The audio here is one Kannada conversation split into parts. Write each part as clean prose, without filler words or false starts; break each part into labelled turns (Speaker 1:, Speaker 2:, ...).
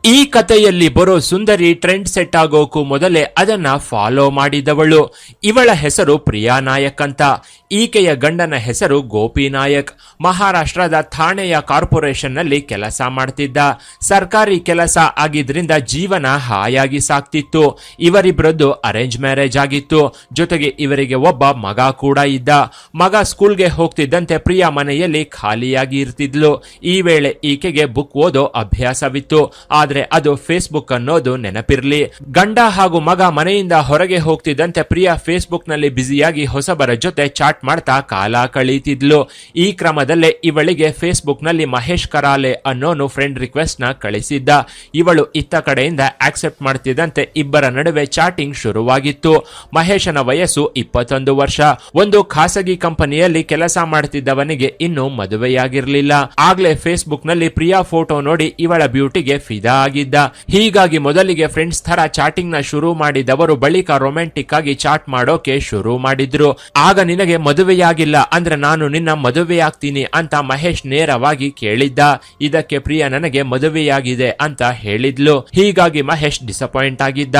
Speaker 1: ಈ ಕಥೆಯಲ್ಲಿ ಬರೋ ಸುಂದರಿ ಟ್ರೆಂಡ್ ಸೆಟ್ ಆಗೋಕು ಮೊದಲೇ ಅದನ್ನ ಫಾಲೋ ಮಾಡಿದವಳು. ಇವಳ ಹೆಸರು ಪ್ರಿಯಾ ನಾಯಕ್ ಅಂತ. ಈಕೆಯ ಗಂಡನ ಹೆಸರು ಗೋಪಿ ನಾಯಕ್. ಮಹಾರಾಷ್ಟ್ರದ ಥಾಣೆಯ ಕಾರ್ಪೊರೇಷನ್ ನಲ್ಲಿ ಕೆಲಸ ಮಾಡ್ತಿದ್ದ. ಸರ್ಕಾರಿ ಕೆಲಸ ಆಗಿದ್ರಿಂದ ಜೀವನ ಹಾಯಾಗಿ ಸಾಕ್ತಿತ್ತು. ಇವರಿಬ್ಬರದ್ದು ಅರೇಂಜ್ ಮ್ಯಾರೇಜ್ ಆಗಿತ್ತು. ಜೊತೆಗೆ ಇವರಿಗೆ ಒಬ್ಬ ಮಗ ಕೂಡ ಇದ್ದ. ಮಗ ಸ್ಕೂಲ್ಗೆ ಹೋಗ್ತಿದ್ದಂತೆ ಪ್ರಿಯಾ ಮನೆಯಲ್ಲಿ ಖಾಲಿಯಾಗಿ ಇರ್ತಿದ್ಲು. ಈ ವೇಳೆ ಈಕೆಗೆ ಬುಕ್ ಓದೋ ಅಭ್ಯಾಸವಿತ್ತು. ಆದ್ರೆ ಅದು ಫೇಸ್ಬುಕ್ ಅನ್ನೋದು ನೆನಪಿರ್ಲಿ. ಗಂಡ ಹಾಗೂ ಮಗ ಮನೆಯಿಂದ ಹೊರಗೆ ಹೋಗ್ತಿದ್ದಂತೆ ಪ್ರಿಯಾ ಫೇಸ್ಬುಕ್ ನಲ್ಲಿ ಬ್ಯುಸಿಯಾಗಿ ಹೊಸಬರ ಜೊತೆ ಚಾಟ್ ಮಾಡ್ತಾ ಕಾಲ ಕಳೀತಿದ್ಲು. ಈ ಕ್ರಮದಲ್ಲೇ ಇವಳಿಗೆ ಫೇಸ್ಬುಕ್ ನಲ್ಲಿ ಮಹೇಶ್ ಕರಾಲೆ ಅನ್ನೋನು ಫ್ರೆಂಡ್ ರಿಕ್ವೆಸ್ಟ್ ನ ಕಳಿಸಿದ್ದ. ಇವಳು ಇತ್ತ ಕಡೆಯಿಂದ ಆಕ್ಸೆಪ್ಟ್ ಮಾಡ್ತಿದ್ದಂತೆ ಇಬ್ಬರ ನಡುವೆ ಚಾಟಿಂಗ್ ಶುರುವಾಗಿತ್ತು. ಮಹೇಶನ ವಯಸ್ಸು 21 ವರ್ಷ. ಒಂದು ಖಾಸಗಿ ಕಂಪನಿಯಲ್ಲಿ ಕೆಲಸ ಮಾಡ್ತಿದ್ದವನಿಗೆ ಇನ್ನೂ ಮದುವೆಯಾಗಿರ್ಲಿಲ್ಲ. ಆಗ್ಲೇ ಫೇಸ್ಬುಕ್ ನಲ್ಲಿ ಪ್ರಿಯಾ ಫೋಟೋ ನೋಡಿ ಇವಳ ಬ್ಯೂಟಿಗೆ ಫಿದಾ ಆಗಿದ್ದ. ಹೀಗಾಗಿ ಮೊದಲಿಗೆ ಫ್ರೆಂಡ್ಸ್ ತರ ಚಾಟಿಂಗ್ ನ ಶುರು ಮಾಡಿದವರು ಬಳಿಕ ರೊಮ್ಯಾಂಟಿಕ್ ಆಗಿ ಚಾಟ್ ಮಾಡೋಕೆ ಶುರು ಮಾಡಿದ್ರು. ಆಗ ನಿನಗೆ ಮದುವೆಯಾಗಿಲ್ಲ ಅಂದ್ರೆ ನಾನು ನಿನ್ನ ಮದುವೆಯಾಗ್ತೀನಿ ಅಂತ ಮಹೇಶ್ ನೇರವಾಗಿ ಕೇಳಿದ್ದ. ಇದಕ್ಕೆ ಪ್ರಿಯಾ ನನಗೆ ಮದುವೆಯಾಗಿದೆ ಅಂತ ಹೇಳಿದ್ಲು. ಹೀಗಾಗಿ ಮಹೇಶ್ ಡಿಸಪಾಯಿಂಟ್ ಆಗಿದ್ದ.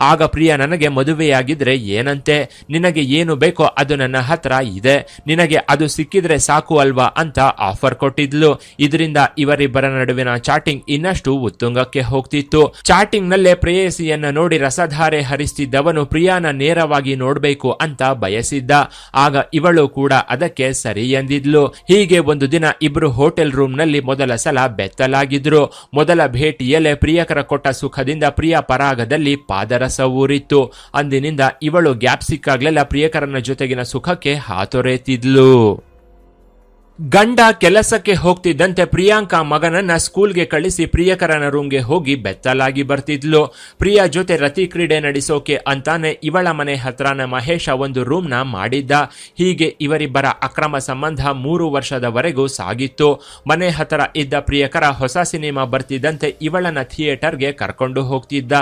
Speaker 1: ಆಗ ಪ್ರಿಯಾ ನನಗೆ ಮದುವೆಯಾಗಿದ್ರೆ ಏನಂತೆ, ನಿನಗೆ ಏನು ಬೇಕೋ ಅದು ನನ್ನ ಹತ್ರ ಇದೆ, ನಿನಗೆ ಅದು ಸಿಕ್ಕಿದ್ರೆ ಸಾಕು ಅಲ್ವಾ ಅಂತ ಆಫರ್ ಕೊಟ್ಟಿದ್ಲು. ಇದರಿಂದ ಇವರಿಬ್ಬರ ನಡುವಿನ ಚಾಟಿಂಗ್ ಇನ್ನಷ್ಟು ಉತ್ತುಂಗಕ್ಕೆ ಹೋಗ್ತಿತ್ತು. ಚಾಟಿಂಗ್ ನಲ್ಲೇ ಪ್ರೇಯಸಿಯನ್ನ ನೋಡಿ ರಸಧಾರೆ ಹರಿಸ್ತಿದ್ದವನು ಪ್ರಿಯಾನ ನೇರವಾಗಿ ನೋಡ್ಬೇಕು ಅಂತ ಬಯಸಿದ್ದ. ಆಗ ಇವಳು ಕೂಡ ಅದಕ್ಕೆ ಸರಿ ಎಂದಿದ್ಲು. ಹೀಗೆ ಒಂದು ದಿನ ಇಬ್ರು ಹೋಟೆಲ್ ರೂಮ್ ನಲ್ಲಿ ಮೊದಲ ಸಲ ಬೆತ್ತಲಾಗಿದ್ರು. ಮೊದಲ ಭೇಟಿಯಲ್ಲೇ ಪ್ರಿಯಕರ ಕೊಟ್ಟ ಸುಖದಿಂದ ಪ್ರಿಯಾ ಪರಾಗದಲ್ಲಿ ಪಾದರಸ ಊರಿತ್ತು. ಅಂದಿನಿಂದ ಇವಳು ಗ್ಯಾಪ್ ಸಿಕ್ಕಾಗ್ಲೆಲ್ಲ ಪ್ರಿಯಕರನ ಜೊತೆಗಿನ ಸುಖಕ್ಕೆ ಹಾತೊರೆತಿದ್ಲು. ಗಂಡ ಕೆಲಸಕ್ಕೆ ಹೋಗ್ತಿದ್ದಂತೆ ಪ್ರಿಯಾಂಕಾ ಮಗನನ್ನ ಸ್ಕೂಲ್ಗೆ ಕಳಿಸಿ ಪ್ರಿಯಕರನ ರೂಮ್ಗೆ ಹೋಗಿ ಬೆತ್ತಲಾಗಿ ಬರ್ತಿದ್ಲು. ಪ್ರಿಯಾ ಜೊತೆ ರತಿ ಕ್ರೀಡೆ ನಡೆಸೋಕೆ ಅಂತಾನೆ ಇವಳ ಮನೆ ಹತ್ರನ ಮಹೇಶ ಒಂದು ರೂಮ್ ನ ಮಾಡಿದ್ದ. ಹೀಗೆ ಇವರಿಬ್ಬರ ಅಕ್ರಮ ಸಂಬಂಧ 3 ವರ್ಷದವರೆಗೂ ಸಾಗಿತ್ತು. ಮನೆ ಹತ್ರ ಇದ್ದ ಪ್ರಿಯಕರ ಹೊಸ ಸಿನಿಮಾ ಬರ್ತಿದ್ದಂತೆ ಇವಳನ್ನ ಥಿಯೇಟರ್ಗೆ ಕರ್ಕೊಂಡು ಹೋಗ್ತಿದ್ದ.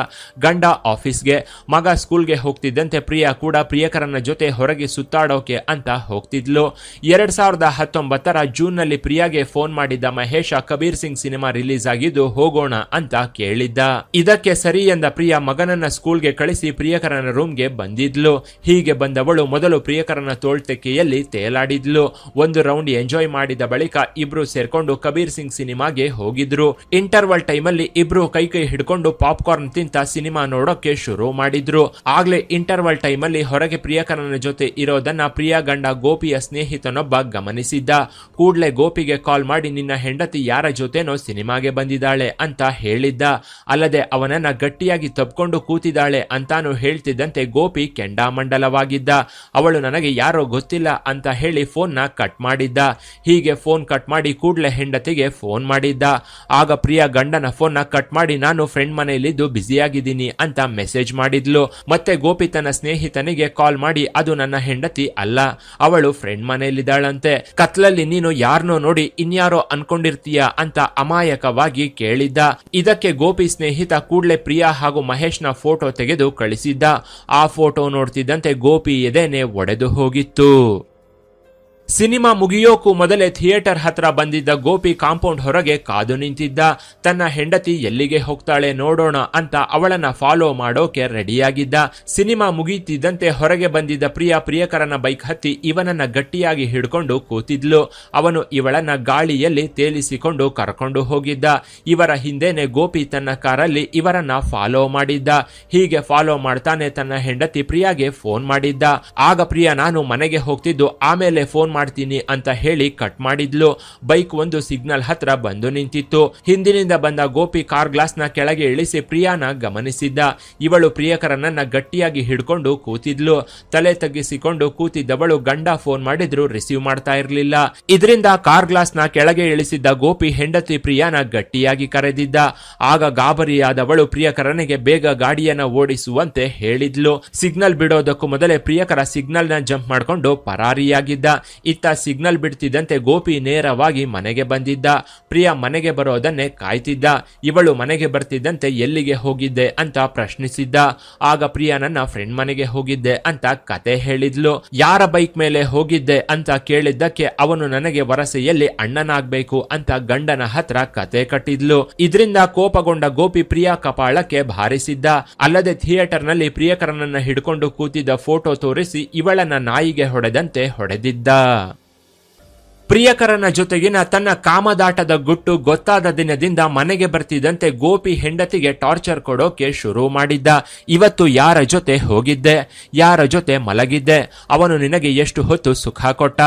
Speaker 1: ಗಂಡ ಆಫೀಸ್ಗೆ, ಮಗ ಸ್ಕೂಲ್ಗೆ ಹೋಗ್ತಿದ್ದಂತೆ ಪ್ರಿಯಾ ಕೂಡ ಪ್ರಿಯಕರನ ಜೊತೆ ಹೊರಗೆ ಸುತ್ತಾಡೋಕೆ ಅಂತ ಹೋಗ್ತಿದ್ಲು. 2019 ಜೂನ್ ನಲ್ಲಿ ಪ್ರಿಯಾಗೆ ಫೋನ್ ಮಾಡಿದ್ದ ಮಹೇಶ ಕಬೀರ್ ಸಿಂಗ್ ಸಿನಿಮಾ ರಿಲೀಸ್ ಆಗಿದ್ದು ಹೋಗೋಣ ಅಂತ ಕೇಳಿದ್ದ. ಇದಕ್ಕೆ ಸರಿ ಎಂದ ಪ್ರಿಯಾ ಮಗನನ್ನ ಸ್ಕೂಲ್ಗೆ ಕಳಿಸಿ ಪ್ರಿಯಕರನ ರೂಮ್ಗೆ ಬಂದಿದ್ಲು. ಹೀಗೆ ಬಂದವಳು ಮೊದಲು ಪ್ರಿಯಕರನ ತೋಳ್ತೆಕೆಯಲ್ಲಿ ತೇಲಾಡಿದ್ಲು. ಒಂದು ರೌಂಡ್ ಎಂಜಾಯ್ ಮಾಡಿದ ಬಳಿಕ ಇಬ್ರು ಸೇರ್ಕೊಂಡು ಕಬೀರ್ ಸಿಂಗ್ ಸಿನಿಮಾಗೆ ಹೋಗಿದ್ರು. ಇಂಟರ್ವಲ್ ಟೈಮಲ್ಲಿ ಇಬ್ರು ಕೈ ಹಿಡ್ಕೊಂಡು ಪಾಪ್ಕಾರ್ನ್ ತಿಂತ ಸಿನಿಮಾ ನೋಡೋಕೆ ಶುರು ಮಾಡಿದ್ರು. ಆಗ್ಲೇ ಇಂಟರ್ವಲ್ ಟೈಮಲ್ಲಿ ಹೊರಗೆ ಪ್ರಿಯಕರನ ಜೊತೆ ಇರೋದನ್ನ ಪ್ರಿಯಾ ಗಂಡ ಗೋಪಿಯ ಸ್ನೇಹಿತನೊಬ್ಬ ಗಮನಿಸಿದ್ದ. ಕೂಡ್ಲೆ ಗೋಪಿಗೆ ಕಾಲ್ ಮಾಡಿ ನಿನ್ನ ಹೆಂಡತಿ ಯಾರ ಜೊತೆನೋ ಸಿನಿಮಾಗೆ ಬಂದಿದ್ದಾಳೆ ಅಂತ ಹೇಳಿದ್ದ. ಅಲ್ಲದೆ ಅವನನ್ನ ಗಟ್ಟಿಯಾಗಿ ತಬ್ಕೊಂಡು ಕೂತಿದ್ದಾಳೆ ಅಂತಾನು ಹೇಳ್ತಿದ್ದಂತೆ ಗೋಪಿ ಕೆಂಡಾಮಂಡಲವಾಗಿದ್ದ. ಅವಳು ನನಗೆ ಯಾರೋ ಗೊತ್ತಿಲ್ಲ ಅಂತ ಹೇಳಿ ಫೋನ್ ನ ಕಟ್ ಮಾಡಿದ್ದ. ಹೀಗೆ ಫೋನ್ ಕಟ್ ಮಾಡಿ ಕೂಡ್ಲೆ ಹೆಂಡತಿಗೆ ಫೋನ್ ಮಾಡಿದ್ದ. ಆಗ ಪ್ರಿಯಾ ಗಂಡನ ಫೋನ್ ನ ಕಟ್ ಮಾಡಿ ನಾನು ಫ್ರೆಂಡ್ ಮನೆಯಲ್ಲಿದ್ದು ಬ್ಯುಸಿಯಾಗಿದ್ದೀನಿ ಅಂತ ಮೆಸೇಜ್ ಮಾಡಿದ್ಲು. ಮತ್ತೆ ಗೋಪಿ ತನ್ನ ಸ್ನೇಹಿತನಿಗೆ ಕಾಲ್ ಮಾಡಿ ಅದು ನನ್ನ ಹೆಂಡತಿ ಅಲ್ಲ, ಅವಳು ಫ್ರೆಂಡ್ ಮನೆಯಲ್ಲಿದ್ದಾಳಂತೆ, ಕತ್ಲಲ್ಲಿ ನೀನು ಯಾರನ್ನೋ ನೋಡಿ ಇನ್ಯಾರೋ ಅನ್ಕೊಂಡಿರ್ತೀಯ ಅಂತ ಅಮಾಯಕವಾಗಿ ಕೇಳಿದ್ದ. ಇದಕ್ಕೆ ಗೋಪಿ ಸ್ನೇಹಿತ ಕೂಡ್ಲೆ ಪ್ರಿಯಾ ಹಾಗೂ ಮಹೇಶ್ನ ಫೋಟೋ ತೆಗೆದು ಕಳಿಸಿದ್ದ. ಆ ಫೋಟೋ ನೋಡ್ತಿದ್ದಂತೆ ಗೋಪಿ ಎದೆನೆ ಒಡೆದು ಹೋಗಿತ್ತು. ಸಿನಿಮಾ ಮುಗಿಯೋಕು ಮೊದಲೇ ಥಿಯೇಟರ್ ಹತ್ರ ಬಂದಿದ್ದ ಗೋಪಿ ಕಾಂಪೌಂಡ್ ಹೊರಗೆ ಕಾದು ನಿಂತಿದ್ದ. ತನ್ನ ಹೆಂಡತಿ ಎಲ್ಲಿಗೆ ಹೋಗ್ತಾಳೆ ನೋಡೋಣ ಅಂತ ಅವಳನ್ನ ಫಾಲೋ ಮಾಡೋಕೆ ರೆಡಿಯಾಗಿದ್ದ. ಸಿನಿಮಾ ಮುಗಿಯುತ್ತಿದ್ದಂತೆ ಹೊರಗೆ ಬಂದಿದ್ದ ಪ್ರಿಯಕರನ ಬೈಕ್ ಹತ್ತಿ ಇವನನ್ನ ಗಟ್ಟಿಯಾಗಿ ಹಿಡ್ಕೊಂಡು ಕೂತಿದ್ಲು. ಅವನು ಇವಳನ್ನ ಗಾಳಿಯಲ್ಲಿ ತೇಲಿಸಿಕೊಂಡು ಕರ್ಕೊಂಡು ಹೋಗಿದ್ದ. ಇವರ ಹಿಂದೆನೆ ಗೋಪಿ ತನ್ನ ಕಾರಲ್ಲಿ ಇವರನ್ನ ಫಾಲೋ ಮಾಡಿದ್ದ. ಹೀಗೆ ಫಾಲೋ ಮಾಡ್ತಾನೆ ತನ್ನ ಹೆಂಡತಿ ಪ್ರಿಯಾಗೆ ಫೋನ್ ಮಾಡಿದ್ದ. ಆಗ ಪ್ರಿಯಾ ನಾನು ಮನೆಗೆ ಹೋಗ್ತಿದ್ದು ಆಮೇಲೆ ಫೋನ್ ಮಾಡ್ತೀನಿ ಅಂತ ಹೇಳಿ ಕಟ್ ಮಾಡಿದ್ಲು. ಬೈಕ್ ಒಂದು ಸಿಗ್ನಲ್ ಹತ್ರ ಬಂದು ನಿಂತಿತ್ತು. ಹಿಂದಿನಿಂದ ಬಂದ ಗೋಪಿ ಕಾರ್ ಗ್ಲಾಸ್ ನ ಕೆಳಗೆ ಇಳಿಸಿ ಪ್ರಿಯಾನ ಗಮನಿಸಿದ್ದ. ಇವಳು ಪ್ರಿಯಕರನನ್ನ ಗಟ್ಟಿಯಾಗಿ ಹಿಡ್ಕೊಂಡು ಕೂತಿದ್ಲು. ತಲೆ ತಗ್ಗಿಸಿಕೊಂಡು ಕೂತಿದ್ದವಳು ಗಂಡ ಫೋನ್ ಮಾಡಿದ್ರು ರಿಸೀವ್ ಮಾಡ್ತಾ ಇರ್ಲಿಲ್ಲ. ಇದರಿಂದ ಕಾರ್ ಗ್ಲಾಸ್ ನ ಕೆಳಗೆ ಇಳಿಸಿದ್ದ ಗೋಪಿ ಹೆಂಡತಿ ಪ್ರಿಯಾನ ಗಟ್ಟಿಯಾಗಿ ಕರೆದಿದ್ದ. ಆಗ ಗಾಬರಿಯಾದವಳು ಪ್ರಿಯಕರನಿಗೆ ಬೇಗ ಗಾಡಿಯನ್ನ ಓಡಿಸುವಂತೆ ಹೇಳಿದ್ಲು. ಸಿಗ್ನಲ್ ಬಿಡೋದಕ್ಕೂ ಮೊದಲೇ ಪ್ರಿಯಕರ ಸಿಗ್ನಲ್ ನ ಜಂಪ್ ಮಾಡ್ಕೊಂಡು ಪರಾರಿಯಾಗಿದ್ದ. ಇತ್ತ ಸಿಗ್ನಲ್ ಬಿಡ್ತಿದ್ದಂತೆ ಗೋಪಿ ನೇರವಾಗಿ ಮನೆಗೆ ಬಂದಿದ್ದ. ಪ್ರಿಯಾ ಮನೆಗೆ ಬರೋದನ್ನೇ ಕಾಯ್ತಿದ್ದ. ಇವಳು ಮನೆಗೆ ಬರ್ತಿದ್ದಂತೆ ಎಲ್ಲಿಗೆ ಹೋಗಿದ್ದೆ ಅಂತ ಪ್ರಶ್ನಿಸಿದ್ದ. ಆಗ ಪ್ರಿಯಾ ನನ್ನ ಫ್ರೆಂಡ್ ಮನೆಗೆ ಹೋಗಿದ್ದೆ ಅಂತ ಕತೆ ಹೇಳಿದ್ಲು. ಯಾರ ಬೈಕ್ ಮೇಲೆ ಹೋಗಿದ್ದೆ ಅಂತ ಕೇಳಿದ್ದಕ್ಕೆ ಅವನು ನನಗೆ ವರಸೆಯಲ್ಲಿ ಅಣ್ಣನಾಗ್ಬೇಕು ಅಂತ ಗಂಡನ ಹತ್ರ ಕತೆ ಕಟ್ಟಿದ್ಲು. ಇದರಿಂದ ಕೋಪಗೊಂಡ ಗೋಪಿ ಪ್ರಿಯಾ ಕಪಾಳಕ್ಕೆ ಭಾರಿಸಿದ್ದ. ಅಲ್ಲದೆ ಥಿಯೇಟರ್ ನಲ್ಲಿ ಪ್ರಿಯಕರನನ್ನ ಹಿಡ್ಕೊಂಡು ಕೂತಿದ್ದ ಫೋಟೋ ತೋರಿಸಿ ಇವಳನ್ನ ನಾಯಿಗೆ ಹೊಡೆದಂತೆ ಹೊಡೆದಿದ್ದ. ಪ್ರಿಯಕರನ ಜೊತೆಗಿನ ತನ್ನ ಕಾಮದಾಟದ ಗುಟ್ಟು ಗೊತ್ತಾದ ದಿನದಿಂದ ಮನೆಗೆ ಬರ್ತಿದ್ದಂತೆ ಗೋಪಿ ಹೆಂಡತಿಗೆ ಟಾರ್ಚರ್ ಕೊಡೋಕೆ ಶುರು ಮಾಡಿದ್ದ. ಇವತ್ತು ಯಾರ ಜೊತೆ ಹೋಗಿದ್ದೆ, ಯಾರ ಜೊತೆ ಮಲಗಿದ್ದೆ, ಅವನು ನಿನಗೆ ಎಷ್ಟು ಹೊತ್ತು ಸುಖ ಕೊಟ್ಟ,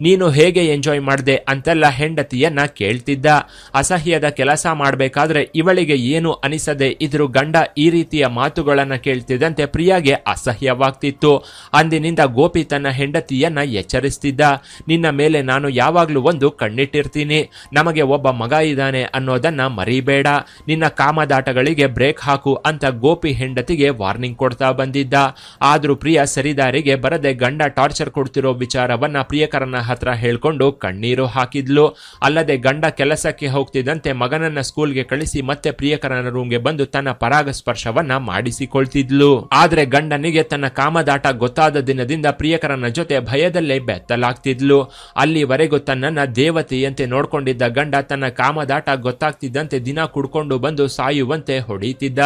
Speaker 1: ನೀನು ಹೇಗೆ ಎಂಜಾಯ್ ಮಾಡ್ದೆ ಅಂತೆಲ್ಲ ಹೆಂಡತಿಯನ್ನ ಕೇಳ್ತಿದ್ದ. ಅಸಹ್ಯದ ಕೆಲಸ ಮಾಡಬೇಕಾದ್ರೆ ಇವಳಿಗೆ ಏನು ಅನಿಸದೆ ಇದ್ರು ಗಂಡ ಈ ರೀತಿಯ ಮಾತುಗಳನ್ನ ಕೇಳ್ತಿದ್ದಂತೆ ಪ್ರಿಯಾಗೆ ಅಸಹ್ಯವಾಗ್ತಿತ್ತು. ಅಂದಿನಿಂದ ಗೋಪಿ ತನ್ನ ಹೆಂಡತಿಯನ್ನ ಎಚ್ಚರಿಸ್ತಿದ್ದ. ನಿನ್ನ ಮೇಲೆ ನಾನು ಯಾವಾಗ್ಲೂ ಒಂದು ಕಣ್ಣಿಟ್ಟಿರ್ತೀನಿ, ನಮಗೆ ಒಬ್ಬ ಮಗ ಇದ್ದಾನೆ ಅನ್ನೋದನ್ನ ಮರಿಬೇಡ, ನಿನ್ನ ಕಾಮದಾಟಗಳಿಗೆ ಬ್ರೇಕ್ ಹಾಕು ಅಂತ ಗೋಪಿ ಹೆಂಡತಿಗೆ ವಾರ್ನಿಂಗ್ ಕೊಡ್ತಾ ಬಂದಿದ್ದ. ಆದ್ರೂ ಪ್ರಿಯಾ ಸರಿದಾರಿಗೆ ಬರದೆ ಗಂಡ ಟಾರ್ಚರ್ ಕೊಡ್ತಿರೋ ವಿಚಾರವನ್ನ ಪ್ರಿಯಕರನ ಹತ್ರ ಹೇಳ್ಕೊಂಡು ಕಣ್ಣೀರು ಹಾಕಿದ್ಲು. ಅಲ್ಲದೆ ಗಂಡ ಕೆಲಸಕ್ಕೆ ಹೋಗ್ತಿದ್ದಂತೆ ಮಗನನ್ನ ಸ್ಕೂಲ್ಗೆ ಕಳಿಸಿ ಮತ್ತೆ ಪ್ರಿಯಕರನ ರೂಮ್ಗೆ ಬಂದು ತನ್ನ ಪರಾಗ ಸ್ಪರ್ಶವನ್ನ ಮಾಡಿಸಿಕೊಳ್ತಿದ್ಲು. ಆದ್ರೆ ಗಂಡನಿಗೆ ತನ್ನ ಕಾಮದಾಟ ಗೊತ್ತಾದ ದಿನದಿಂದ ಪ್ರಿಯಕರನ ಜೊತೆ ಭಯದಲ್ಲೇ ಬೆತ್ತಲಾಗ್ತಿದ್ಲು. ಅಲ್ಲಿವರೆಗೂ ತನ್ನನ್ನ ದೇವತೆಯಂತೆ ನೋಡ್ಕೊಂಡಿದ್ದ ಗಂಡ ತನ್ನ ಕಾಮದಾಟ ಗೊತ್ತಾಗ್ತಿದ್ದಂತೆ ದಿನ ಕುಡ್ಕೊಂಡು ಬಂದು ಸಾಯುವಂತೆ ಹೊಡೀತಿದ್ದ.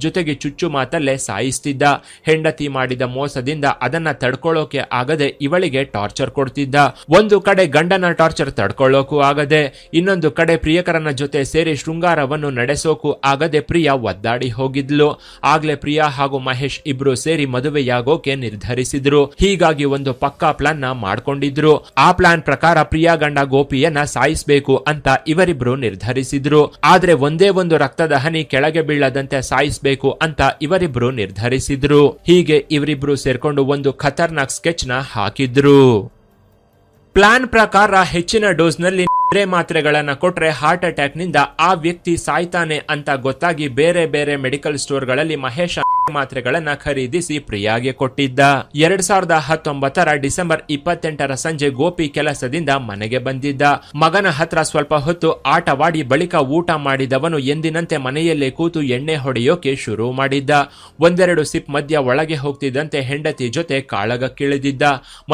Speaker 1: ಜೊತೆಗೆ ಚುಚ್ಚು ಮಾತಲ್ಲೇ ಸಾಯಿಸ್ತಿದ್ದ. ಹೆಂಡತಿ ಮಾಡಿದ ಮೋಸದಿಂದ ಅದನ್ನ ತಡ್ಕೊಳ್ಳೋಕೆ ಆಗದೆ ಇವಳಿಗೆ ಟಾರ್ಚರ್ ಕೊಡ್ತಿದ್ದ. ಒಂದು ಕಡೆ ಗಂಡನ ಟಾರ್ಚರ್ ತಡ್ಕೊಳ್ಳೋಕು ಆಗದೆ, ಇನ್ನೊಂದು ಕಡೆ ಪ್ರಿಯಕರನ ಜೊತೆ ಸೇರಿ ಶೃಂಗಾರವನ್ನು ನಡೆಸೋಕು ಆಗದೆ ಪ್ರಿಯಾ ಒದ್ದಾಡಿ ಹೋಗಿದ್ಲು. ಆಗ್ಲೇ ಪ್ರಿಯಾ ಹಾಗೂ ಮಹೇಶ್ ಇಬ್ರು ಸೇರಿ ಮದುವೆಯಾಗೋಕೆ ನಿರ್ಧರಿಸಿದ್ರು. ಹೀಗಾಗಿ ಒಂದು ಪಕ್ಕಾ ಪ್ಲಾನ್ ನ ಮಾಡ್ಕೊಂಡಿದ್ರು. ಆ ಪ್ಲಾನ್ ಪ್ರಕಾರ ಪ್ರಿಯಾ ಗಂಡ ಗೋಪಿಯನ್ನ ಸಾಯಿಸಬೇಕು ಅಂತ ಇವರಿಬ್ರು ನಿರ್ಧರಿಸಿದ್ರು. ಆದ್ರೆ ಒಂದೇ ಒಂದು ರಕ್ತದ ಹನಿ ಕೆಳಗೆ ಬೀಳದಂತೆ ಸಾಯಿಸಬೇಕು ಅಂತ ಇವರಿಬ್ರು ನಿರ್ಧರಿಸಿದ್ರು. ಹೀಗೆ ಇವರಿಬ್ರು ಸೇರ್ಕೊಂಡು ಒಂದು ಖತರ್ನಾಕ್ ಸ್ಕೆಚ್ ನ ಹಾಕಿದ್ರು. ಪ್ಲಾನ್ ಪ್ರಕಾರ ಹೆಚ್ಚಿನ ಡೋಸ್ ನಲ್ಲಿ ಮಾತ್ರೆಗಳನ್ನ ಕೊಟ್ರೆ ಹಾರ್ಟ್ ಅಟ್ಯಾಕ್ ನಿಂದ ಆ ವ್ಯಕ್ತಿ ಸಾಯ್ತಾನೆ ಅಂತ ಗೊತ್ತಾಗಿ ಬೇರೆ ಬೇರೆ ಮೆಡಿಕಲ್ ಸ್ಟೋರ್ ಗಳಲ್ಲಿ ಮಹೇಶ್ ಮಾತ್ರೆಗಳನ್ನ ಖರೀದಿಸಿ ಪ್ರಿಯಾಗೆ ಕೊಟ್ಟಿದ್ದ. 2019 ಡಿಸೆಂಬರ್ 28 ಸಂಜೆ ಗೋಪಿ ಕೆಲಸದಿಂದ ಮನೆಗೆ ಬಂದಿದ್ದ. ಮಗನ ಹತ್ರ ಸ್ವಲ್ಪ ಹೊತ್ತು ಆಟವಾಡಿ ಬಳಿಕ ಊಟ ಮಾಡಿದವನು ಎಂದಿನಂತೆ ಮನೆಯಲ್ಲೇ ಕೂತು ಎಣ್ಣೆ ಹೊಡೆಯೋಕೆ ಶುರು ಮಾಡಿದ್ದ. ಒಂದೆರಡು ಸಿಪ್ ಮದ್ಯ ಒಳಗೆ ಹೋಗ್ತಿದ್ದಂತೆ ಹೆಂಡತಿ ಜೊತೆ ಕಾಳಗಕ್ಕಿಳಿದಿದ್ದ.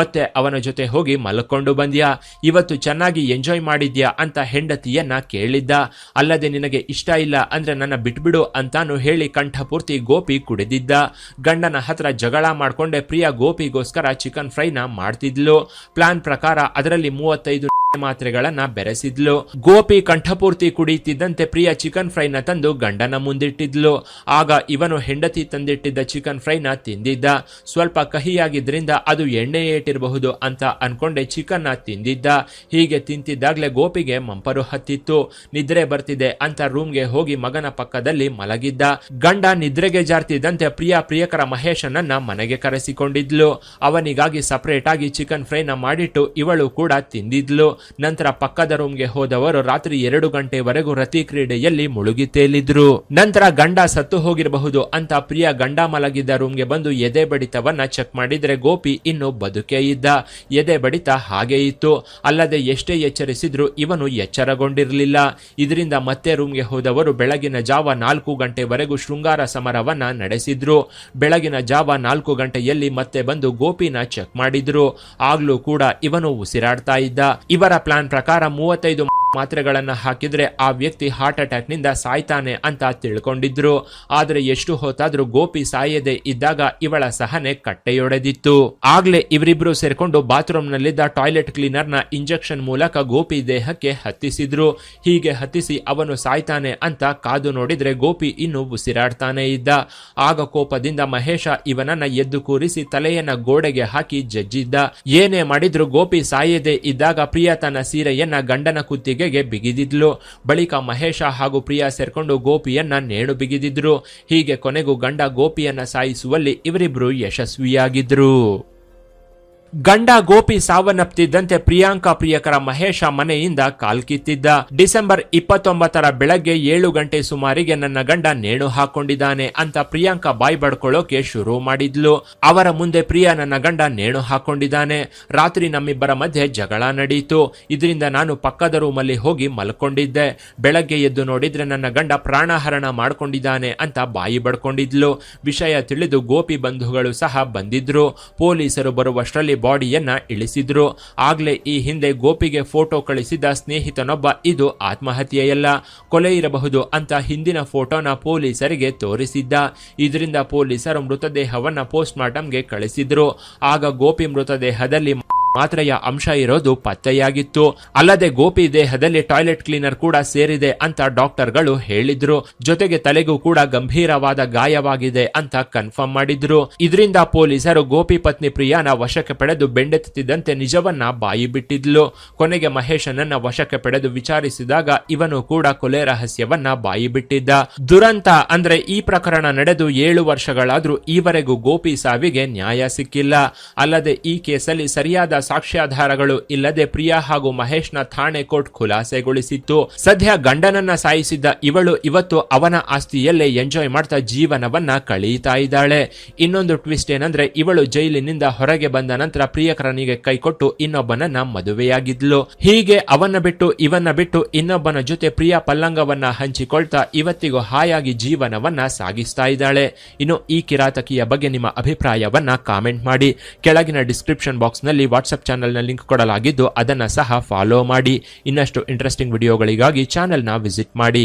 Speaker 1: ಮತ್ತೆ ಅವನ ಜೊತೆ ಹೋಗಿ ಮಲ್ಕೊಂಡು ಬಂದ್ಯಾ, ಇವತ್ತು ಚೆನ್ನಾಗಿ ಎಂಜಾಯ್ ಮಾಡಿದ್ಯಾ ಅಂತ ಹೆಂಡತಿಯನ್ನ ಕೇಳಿದ್ದ. ಅಲ್ಲದೆ ನಿನಗೆ ಇಷ್ಟ ಇಲ್ಲ ಅಂದ್ರೆ ನನ್ನ ಬಿಟ್ಬಿಡು ಅಂತಾನು ಹೇಳಿ ಕಂಠಪೂರ್ತಿ ಗೋಪಿ ಕುಡಿದಿದ್ದ. ಗಂಡನ ಹತ್ರ ಜಗಳ ಮಾಡ್ಕೊಂಡೆ ಪ್ರಿಯಾ ಗೋಪಿಗೋಸ್ಕರ ಚಿಕನ್ ಫ್ರೈನ ಮಾಡ್ತಿದ್ಲು. ಪ್ಲಾನ್ ಪ್ರಕಾರ ಅದರಲ್ಲಿ 35 ಮಾತ್ರೆಗಳನ್ನ ಬೆರೆಸಿದ್ಲು. ಗೋಪಿ ಕಂಠಪೂರ್ತಿ ಕುಡಿಯುತ್ತಿದ್ದಂತೆ ಪ್ರಿಯಾ ಚಿಕನ್ ಫ್ರೈನ ತಂದು ಗಂಡನ ಮುಂದಿಟ್ಟಿದ್ಲು. ಆಗ ಇವನು ಹೆಂಡತಿ ತಂದಿಟ್ಟಿದ್ದ ಚಿಕನ್ ಫ್ರೈನ ತಿಂದಿದ್ದ. ಸ್ವಲ್ಪ ಕಹಿಯಾಗಿದ್ರಿಂದ ಅದು ಎಣ್ಣೆ ಏಟಿರಬಹುದು ಅಂತ ಅನ್ಕೊಂಡೆ ಚಿಕನ್ ನ ತಿಂದಿದ್ದ. ಹೀಗೆ ತಿಂತಿದ್ದಾಗ್ಲೇ ಗೋಪಿಗೆ ಮಂಪರು ಹತ್ತಿತ್ತು. ನಿದ್ರೆ ಬರ್ತಿದೆ ಅಂತ ರೂಮ್ಗೆ ಹೋಗಿ ಮಗನ ಪಕ್ಕದಲ್ಲಿ ಮಲಗಿದ್ದ. ಗಂಡ ನಿದ್ರೆಗೆ ಜಾರ್ತಿದ್ದಂತೆ ಪ್ರಿಯಕರ ಮಹೇಶನನ್ನ ಮನೆಗೆ ಕರೆಸಿಕೊಂಡಿದ್ಲು. ಅವನಿಗಾಗಿ ಸಪರೇಟ್ ಆಗಿ ಚಿಕನ್ ಫ್ರೈನ ಮಾಡಿಟ್ಟು ಇವಳು ಕೂಡ ತಿಂದಿದ್ಲು. ನಂತರ ಪಕ್ಕದ ರೂಮ್ಗೆ ಹೋದವರು ರಾತ್ರಿ 2 ಗಂಟೆವರೆಗೂ ರತಿ ಕ್ರೀಡೆಯಲ್ಲಿ ಮುಳುಗಿ ತೇಲಿದ್ರು. ನಂತರ ಗಂಡ ಸತ್ತು ಹೋಗಿರಬಹುದು ಅಂತ ಪ್ರಿಯಾ ಗಂಡ ಮಲಗಿದ್ದ ರೂಮ್ಗೆ ಬಂದು ಎದೆ ಬಡಿತವನ್ನ ಚೆಕ್ ಮಾಡಿದ್ರೆ ಗೋಪಿ ಇನ್ನು ಬದುಕೇ ಇದ್ದ. ಎದೆ ಬಡಿತ ಹಾಗೆ ಇತ್ತು. ಅಲ್ಲದೆ ಎಷ್ಟೇ ಎಚ್ಚರಿಸಿದ್ರು ಇವನು ಎಚ್ಚರಗೊಂಡಿರಲಿಲ್ಲ. ಇದರಿಂದ ಮತ್ತೆ ರೂಮ್ಗೆ ಹೋದವರು ಬೆಳಗಿನ ಜಾವ 4 ಗಂಟೆವರೆಗೂ ಶೃಂಗಾರ ಸಮರವನ್ನ ನಡೆಸಿದ್ರು. ಬೆಳಗಿನ ಜಾವ 4 ಗಂಟೆಯಲ್ಲಿ ಮತ್ತೆ ಬಂದು ಗೋಪಿನ ಚೆಕ್ ಮಾಡಿದ್ರು. ಆಗ್ಲೂ ಕೂಡ ಇವನು ಉಸಿರಾಡ್ತಾ ಇದ್ದ. ಇವರ ಪ್ಲಾನ್ ಪ್ರಕಾರ 35 ಮಾತ್ರೆಗಳನ್ನ ಹಾಕಿದ್ರೆ ಆ ವ್ಯಕ್ತಿ ಹಾರ್ಟ್ ಅಟ್ಯಾಕ್ ನಿಂದ ಸಾಯ್ತಾನೆ ಅಂತ ತಿಳ್ಕೊಂಡಿದ್ರು. ಆದ್ರೆ ಎಷ್ಟು ಹೊತ್ತಾದ್ರೂ ಗೋಪಿ ಸಾಯದೆ ಇದ್ದಾಗ ಇವಳ ಸಹನೆ ಕಟ್ಟೆಯೊಡೆದಿತ್ತು. ಆಗ್ಲೇ ಇವರಿಬ್ರು ಸೇರ್ಕೊಂಡು ಬಾತ್ರೂಮ್ ನಲ್ಲಿದ್ದ ಟಾಯ್ಲೆಟ್ ಕ್ಲೀನರ್ ನ ಇಂಜೆಕ್ಷನ್ ಮೂಲಕ ಗೋಪಿ ದೇಹಕ್ಕೆ ಹತ್ತಿಸಿದ್ರು. ಹೀಗೆ ಹತ್ತಿಸಿ ಅವನು ಸಾಯ್ತಾನೆ ಅಂತ ಕಾದು ನೋಡಿದ್ರೆ ಗೋಪಿ ಇನ್ನು ಉಸಿರಾಡ್ತಾನೆ ಇದ್ದ. ಆಗ ಕೋಪದಿಂದ ಮಹೇಶ ಇವನನ್ನ ಎದ್ದು ಕೂರಿಸಿ ತಲೆಯನ್ನ ಗೋಡೆಗೆ ಹಾಕಿ ಜಜ್ಜಿದ್ದ. ಏನೇ ಮಾಡಿದ್ರು ಗೋಪಿ ಸಾಯದೆ ಇದ್ದಾಗ ಪ್ರಿಯಾ ತನ್ನ ಸೀರೆಯನ್ನ ಗಂಡನ ಕುತ್ತಿಗೆ ಬಿಗಿದಿದ್ಲು. ಬಳಿಕ ಮಹೇಶ ಹಾಗೂ ಪ್ರಿಯಾ ಸೇರ್ಕೊಂಡು ಗೋಪಿಯನ್ನ ನೇಣು ಬಿಗಿದಿದ್ರು. ಹೀಗೆ ಕೊನೆಗೂ ಗಂಡ ಗೋಪಿಯನ್ನ ಸಾಯಿಸುವಲ್ಲಿ ಇವರಿಬ್ರು ಯಶಸ್ವಿಯಾಗಿದ್ರು. ಗಂಡ ಗೋಪಿ ಸಾವನ್ನಪ್ತಿದ್ದಂತೆ ಪ್ರಿಯಾಂಕಾ ಪ್ರಿಯಕರ ಮಹೇಶ ಮನೆಯಿಂದ ಕಾಲ್ಕಿತ್ತಿದ್ದ. ಡಿಸೆಂಬರ್ 29 ಬೆಳಗ್ಗೆ 7 ಗಂಟೆ ಸುಮಾರಿಗೆ ನನ್ನ ಗಂಡ ನೇಣು ಹಾಕೊಂಡಿದ್ದಾನೆ ಅಂತ ಪ್ರಿಯಾಂಕಾ ಬಾಯ್ ಬಡ್ಕೊಳ್ಳೋಕೆ ಶುರು ಮಾಡಿದ್ಲು. ಅವರ ಮುಂದೆ ಪ್ರಿಯಾ ನನ್ನ ಗಂಡ ನೇಣು ಹಾಕೊಂಡಿದ್ದಾನೆ, ರಾತ್ರಿ ನಮ್ಮಿಬ್ಬರ ಮಧ್ಯೆ ಜಗಳ ನಡೆಯಿತು, ಇದರಿಂದ ನಾನು ಪಕ್ಕದ ರೂಮಲ್ಲಿ ಹೋಗಿ ಮಲ್ಕೊಂಡಿದ್ದೆ, ಬೆಳಗ್ಗೆ ಎದ್ದು ನೋಡಿದ್ರೆ ನನ್ನ ಗಂಡ ಪ್ರಾಣಹರಣ ಮಾಡ್ಕೊಂಡಿದ್ದಾನೆ ಅಂತ ಬಾಯಿ ಬಡ್ಕೊಂಡಿದ್ಲು. ವಿಷಯ ತಿಳಿದು ಗೋಪಿ ಬಂಧುಗಳು ಸಹ ಬಂದಿದ್ರು. ಪೊಲೀಸರು ಬರುವಷ್ಟರಲ್ಲಿ ಬಾಡಿಯನ್ನ ಇಳಿಸಿದ್ರು. ಆಗ್ಲೇ ಈ ಹಿಂದೆ ಗೋಪಿಗೆ ಫೋಟೋ ಕಳಿಸಿದ ಸ್ನೇಹಿತನೊಬ್ಬ ಇದು ಆತ್ಮಹತ್ಯೆಯಲ್ಲ, ಕೊಲೆ ಇರಬಹುದು ಅಂತ ಹಿಂದಿನ ಫೋಟೋನ ಪೊಲೀಸರಿಗೆ ತೋರಿಸಿದ್ದ. ಇದರಿಂದ ಪೊಲೀಸರು ಮೃತದೇಹವನ್ನ ಪೋಸ್ಟ್ ಮಾರ್ಟಂಗೆ ಕಳಿಸಿದ್ರು. ಆಗ ಗೋಪಿ ಮೃತದೇಹದಲ್ಲಿ ಮಾತ್ರೆಯ ಅಂಶ ಇರೋದು ಪತ್ತೆಯಾಗಿತ್ತು. ಅಲ್ಲದೆ ಗೋಪಿ ದೇಹದಲ್ಲಿ ಟಾಯ್ಲೆಟ್ ಕ್ಲೀನರ್ ಕೂಡ ಸೇರಿದೆ ಅಂತ ಡಾಕ್ಟರ್ಗಳು ಹೇಳಿದ್ರು. ಜೊತೆಗೆ ತಲೆಗೂ ಕೂಡ ಗಂಭೀರವಾದ ಗಾಯವಾಗಿದೆ ಅಂತ ಕನ್ಫರ್ಮ್ ಮಾಡಿದ್ರು. ಇದರಿಂದ ಪೊಲೀಸರು ಗೋಪಿ ಪತ್ನಿ ಪ್ರಿಯಾನ ವಶಕ್ಕೆ ಪಡೆದು ಬೆಂಡೆತ್ತಿದ್ದಂತೆ ನಿಜವನ್ನ ಬಾಯಿ ಬಿಟ್ಟಿದ್ಲು. ಕೊನೆಗೆ ಮಹೇಶನನ್ನ ವಶಕ್ಕೆ ಪಡೆದು ವಿಚಾರಿಸಿದಾಗ ಇವನು ಕೂಡ ಕೊಲೆ ರಹಸ್ಯವನ್ನ ಬಾಯಿ ಬಿಟ್ಟಿದ್ದ. ದುರಂತ ಅಂದ್ರೆ ಈ ಪ್ರಕರಣ ನಡೆದು 7 ವರ್ಷಗಳಾದ್ರೂ ಈವರೆಗೂ ಗೋಪಿ ಸಾವಿಗೆ ನ್ಯಾಯ ಸಿಕ್ಕಿಲ್ಲ. ಅಲ್ಲದೆ ಈ ಕೇಸಲ್ಲಿ ಸರಿಯಾದ ಸಾಕ್ಷ್ಯಾಧಾರಗಳು ಇಲ್ಲದೆ ಪ್ರಿಯಾ ಹಾಗೂ ಮಹೇಶ್ನ ಥಾಣೆ ಕೋರ್ಟ್ ಖುಲಾಸೆಗೊಳಿಸಿತ್ತು. ಸದ್ಯ ಗಂಡನನ್ನ ಸಾಯಿಸಿದ್ದ ಇವಳು ಇವತ್ತು ಅವನ ಆಸ್ತಿಯಲ್ಲೇ ಎಂಜಾಯ್ ಮಾಡ್ತಾ ಜೀವನವನ್ನ ಕಳೀತಾ ಇದ್ದಾಳೆ. ಇನ್ನೊಂದು ಟ್ವಿಸ್ಟ್ ಏನಂದ್ರೆ ಇವಳು ಜೈಲಿನಿಂದ ಹೊರಗೆ ಬಂದ ನಂತರ ಪ್ರಿಯಕರನಿಗೆ ಕೈಕೊಟ್ಟು ಇನ್ನೊಬ್ಬನನ್ನ ಮದುವೆಯಾಗಿದ್ಲು. ಹೀಗೆ ಅವನ್ನ ಬಿಟ್ಟು ಇವನ್ನ ಬಿಟ್ಟು ಇನ್ನೊಬ್ಬನ ಜೊತೆ ಪ್ರಿಯಾ ಪಲ್ಲಂಗವನ್ನ ಹಂಚಿಕೊಳ್ತಾ ಇವತ್ತಿಗೂ ಹಾಯಾಗಿ ಜೀವನವನ್ನ ಸಾಗಿಸ್ತಾ ಇದ್ದಾಳೆ. ಇನ್ನು ಈ ಕಿರಾತಕಿಯ ಬಗ್ಗೆ ನಿಮ್ಮ ಅಭಿಪ್ರಾಯವನ್ನ ಕಾಮೆಂಟ್ ಮಾಡಿ. ಕೆಳಗಿನ ಡಿಸ್ಕ್ರಿಪ್ಷನ್ ಬಾಕ್ಸ್ ನಲ್ಲಿ ವಾಟ್ಸ್ಆಪ್ ಚಾನೆಲ್ನ ಲಿಂಕ್ ಕೊಡಲಾಗಿದ್ದು ಅದನ್ನ ಸಹ ಫಾಲೋ ಮಾಡಿ. ಇನ್ನಷ್ಟು ಇಂಟ್ರೆಸ್ಟಿಂಗ್ ವಿಡಿಯೋಗಳಿಗಾಗಿ ಚಾನೆಲ್ನ ವಿಸಿಟ್ ಮಾಡಿ.